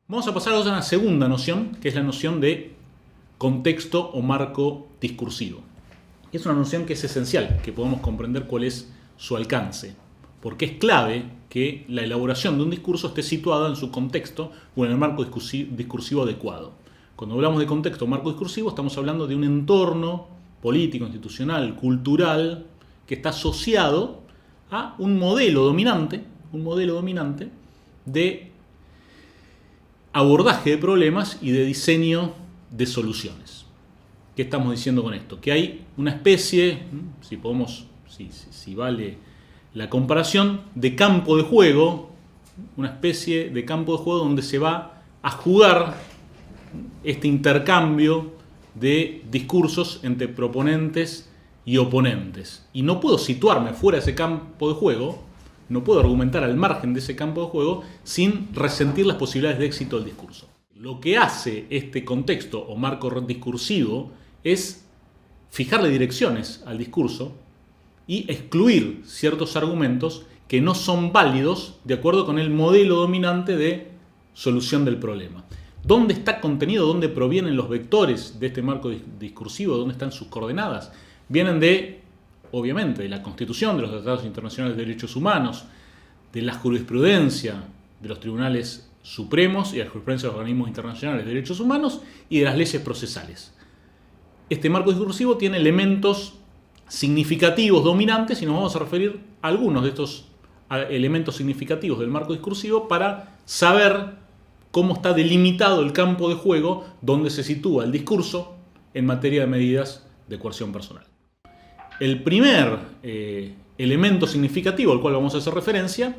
Vamos a pasar a una segunda noción, que es la noción de contexto o marco discursivo. Es una noción que es esencial, que podamos comprender cuál es su alcance, porque es clave que la elaboración de un discurso esté situada en su contexto o en el marco discursivo adecuado. Cuando hablamos de contexto o marco discursivo, estamos hablando de un entorno político, institucional, cultural, que está asociado a un modelo dominante de abordaje de problemas y de diseño de soluciones. ¿Qué estamos diciendo con esto? Que hay una especie, si vale la comparación, de campo de juego, una especie de campo de juego donde se va a jugar este intercambio de discursos entre proponentes y oponentes. Y no puedo situarme fuera de ese campo de juego, no puedo argumentar al margen de ese campo de juego sin resentir las posibilidades de éxito del discurso. Lo que hace este contexto o marco discursivo es fijarle direcciones al discurso y excluir ciertos argumentos que no son válidos de acuerdo con el modelo dominante de solución del problema. ¿Dónde está contenido? ¿Dónde provienen los vectores de este marco discursivo? ¿Dónde están sus coordenadas? Vienen obviamente, de la Constitución, de los tratados internacionales de derechos humanos, de la jurisprudencia de los tribunales supremos y de la jurisprudencia de los organismos internacionales de derechos humanos y de las leyes procesales. Este marco discursivo tiene elementos significativos, dominantes, y nos vamos a referir a algunos de estos elementos significativos del marco discursivo para saber cómo está delimitado el campo de juego donde se sitúa el discurso en materia de medidas de coerción personal. El primer elemento significativo al cual vamos a hacer referencia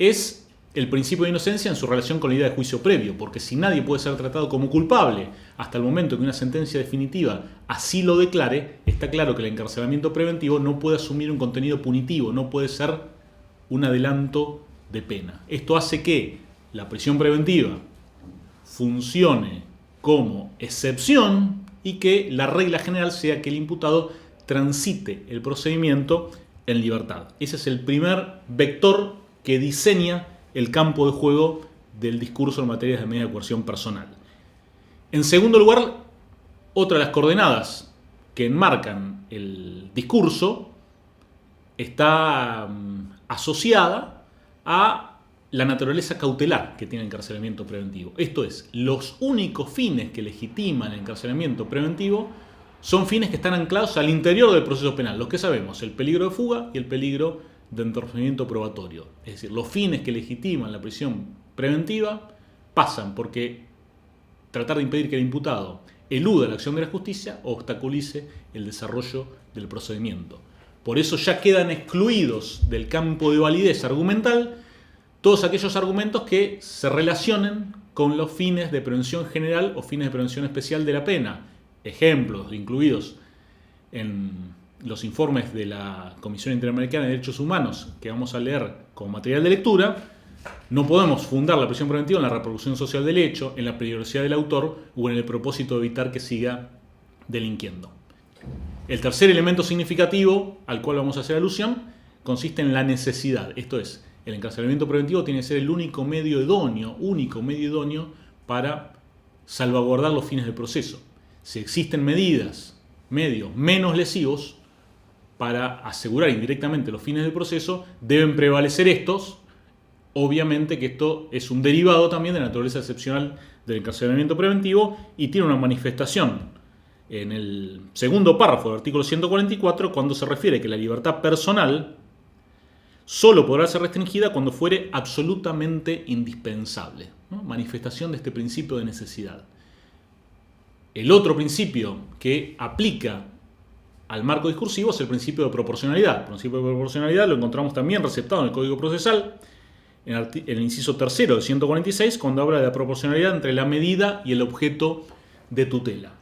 es el principio de inocencia en su relación con la idea de juicio previo, porque si nadie puede ser tratado como culpable hasta el momento que una sentencia definitiva así lo declare, está claro que el encarcelamiento preventivo no puede asumir un contenido punitivo, no puede ser un adelanto de pena. Esto hace que la prisión preventiva funcione como excepción y que la regla general sea que el imputado transite el procedimiento en libertad. Ese es el primer vector que diseña el campo de juego del discurso en materia de medida de coerción personal. En segundo lugar, otra de las coordenadas que enmarcan el discurso está asociada a la naturaleza cautelar que tiene el encarcelamiento preventivo. Esto es, los únicos fines que legitiman el encarcelamiento preventivo son fines que están anclados al interior del proceso penal, los que sabemos, el peligro de fuga y el peligro de entorpecimiento probatorio. Es decir, los fines que legitiman la prisión preventiva pasan porque tratar de impedir que el imputado eluda la acción de la justicia o obstaculice el desarrollo del procedimiento. Por eso ya quedan excluidos del campo de validez argumental todos aquellos argumentos que se relacionen con los fines de prevención general o fines de prevención especial de la pena. Ejemplos incluidos en los informes de la Comisión Interamericana de Derechos Humanos que vamos a leer como material de lectura. No podemos fundar la prisión preventiva en la reproducción social del hecho, en la peligrosidad del autor o en el propósito de evitar que siga delinquiendo. El tercer elemento significativo al cual vamos a hacer alusión consiste en la necesidad. Esto es, el encarcelamiento preventivo tiene que ser el único medio idóneo para salvaguardar los fines del proceso. Si existen medios menos lesivos para asegurar indirectamente los fines del proceso, deben prevalecer estos. Obviamente que esto es un derivado también de la naturaleza excepcional del encarcelamiento preventivo y tiene una manifestación en el segundo párrafo del artículo 144 cuando se refiere que la libertad personal solo podrá ser restringida cuando fuere absolutamente indispensable, ¿no? Manifestación de este principio de necesidad. El otro principio que aplica al marco discursivo es el principio de proporcionalidad. El principio de proporcionalidad lo encontramos también receptado en el Código Procesal, en el inciso tercero del 146, cuando habla de la proporcionalidad entre la medida y el objeto de tutela.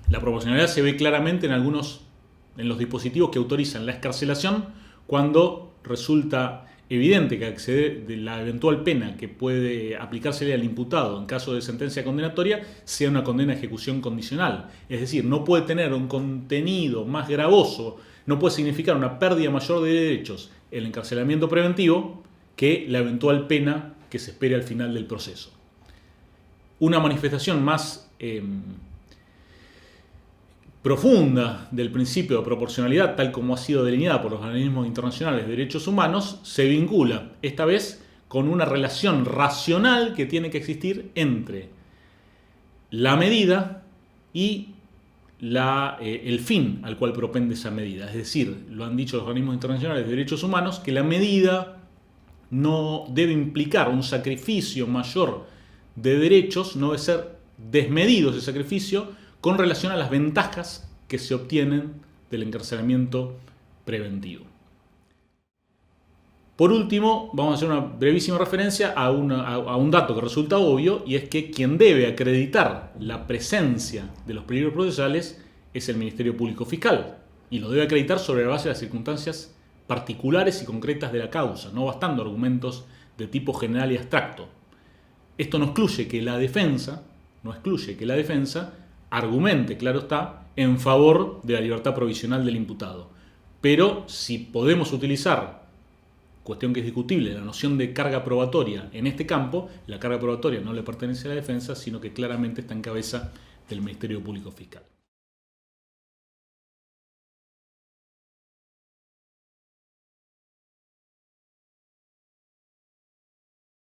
La proporcionalidad se ve claramente en los dispositivos que autorizan la excarcelación cuando resulta evidente que acceder de la eventual pena que puede aplicársele al imputado en caso de sentencia condenatoria sea una condena de ejecución condicional. Es decir, no puede tener un contenido más gravoso, no puede significar una pérdida mayor de derechos el encarcelamiento preventivo que la eventual pena que se espere al final del proceso. una manifestación más profunda del principio de proporcionalidad, tal como ha sido delineada por los organismos internacionales de derechos humanos, se vincula esta vez con una relación racional que tiene que existir entre la medida y el fin al cual propende esa medida. Es decir, lo han dicho los organismos internacionales de derechos humanos, que la medida no debe implicar un sacrificio mayor de derechos, no debe ser desmedido ese sacrificio con relación a las ventajas que se obtienen del encarcelamiento preventivo. Por último, vamos a hacer una brevísima referencia a un dato que resulta obvio, y es que quien debe acreditar la presencia de los peligros procesales es el Ministerio Público Fiscal, y lo debe acreditar sobre la base de las circunstancias particulares y concretas de la causa, no bastando argumentos de tipo general y abstracto. Esto no excluye que la defensa argumente, claro está, en favor de la libertad provisional del imputado. Pero si podemos utilizar, cuestión que es discutible, la noción de carga probatoria en este campo, la carga probatoria no le pertenece a la defensa, sino que claramente está en cabeza del Ministerio Público Fiscal.